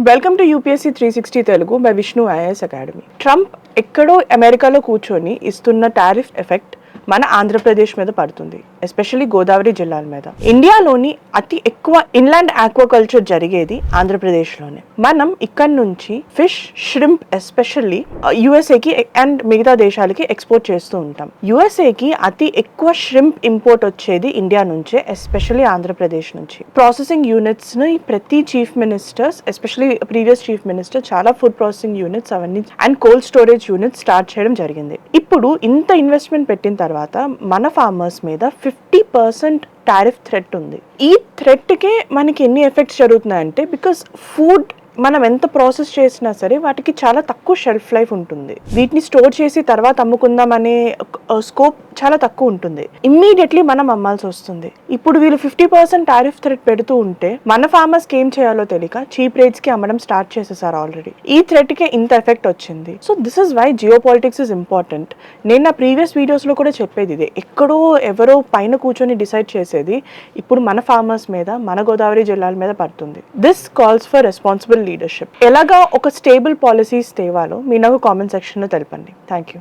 Welcome to UPSC 360 Telugu by Vishnu IAS academy. Trump ఎక్కడో అమెరికాలో కూర్చొని ఇస్తున్న టారిఫ్ ఎఫెక్ట్ మన ఆంధ్రప్రదేశ్ మీద పడుతుంది, ఎస్పెషల్లీ గోదావరి జిల్లాల మీద. ఇండియాలోని అతి ఎక్కువ ఇన్లాండ్ ఆక్వాకల్చర్ జరిగేది ఆంధ్రప్రదేశ్లోనే. మనం ఇక్కడ నుంచి ఫిష్, ష్రింప్ ఎస్పెషల్లీ యుఎస్ఏకి అండ్ మిగతా దేశాలకి ఎక్స్పోర్ట్ చేస్తూ ఉంటాం. యుఎస్ఏకి అతి ఎక్కువ ష్రింప్ ఇంపోర్ట్ వచ్చేది ఇండియా నుంచే, ఎస్పెషల్లీ ఆంధ్రప్రదేశ్ నుంచి. ప్రాసెసింగ్ యూనిట్స్ ని ప్రతి chief ministers, especially previous chief minister, చాలా ఫుడ్ ప్రాసెసింగ్ యూనిట్స్ అవన్నీ and cold storage units start చేయడం జరిగింది. ఇప్పుడు ఇంత ఇన్వెస్ట్మెంట్ పెట్టిన తర్వాత మన ఫార్మర్స్ మీద 50% టారిఫ్ థ్రెట్ ఉంది. ఈ థ్రెట్కే మనకి ఎన్ని ఎఫెక్ట్స్ జరుగుతున్నాయంటే, బికాస్ ఫుడ్ మనం ఎంత ప్రాసెస్ చేసినా సరే వాటికి చాలా తక్కువ షెల్ఫ్ లైఫ్ ఉంటుంది. వీటిని స్టోర్ చేసి తర్వాత అమ్ముకుందాం అనే స్కోప్ చాలా తక్కువ ఉంటుంది. ఇమ్మీడియట్లీ మనం అమ్మాల్సి వస్తుంది. ఇప్పుడు వీళ్ళు 50% టారిఫ్ థ్రెట్ పెడుతూ ఉంటే మన ఫార్మర్స్కి ఏం చేయాలో తెలియక చీప్ రేట్స్కి అమ్మడం స్టార్ట్ చేసేసారు ఆల్రెడీ. ఈ థ్రెట్కే ఇంత ఎఫెక్ట్ వచ్చింది. So this is why geopolitics is important. నేను నా ప్రీవియస్ వీడియోస్లో కూడా చెప్పేది ఇదే. ఎక్కడో ఎవరో పైన కూర్చొని డిసైడ్ చేసేది ఇప్పుడు మన ఫార్మర్స్ మీద, మన గోదావరి జిల్లాల మీద పడుతుంది. This calls for responsible leadership. ఎలాగా ఒక స్టేబుల్ పాలసీస్ తేవాలో మీ నాకు కామెంట్ సెక్షన్లో తెలపండి. Thank you.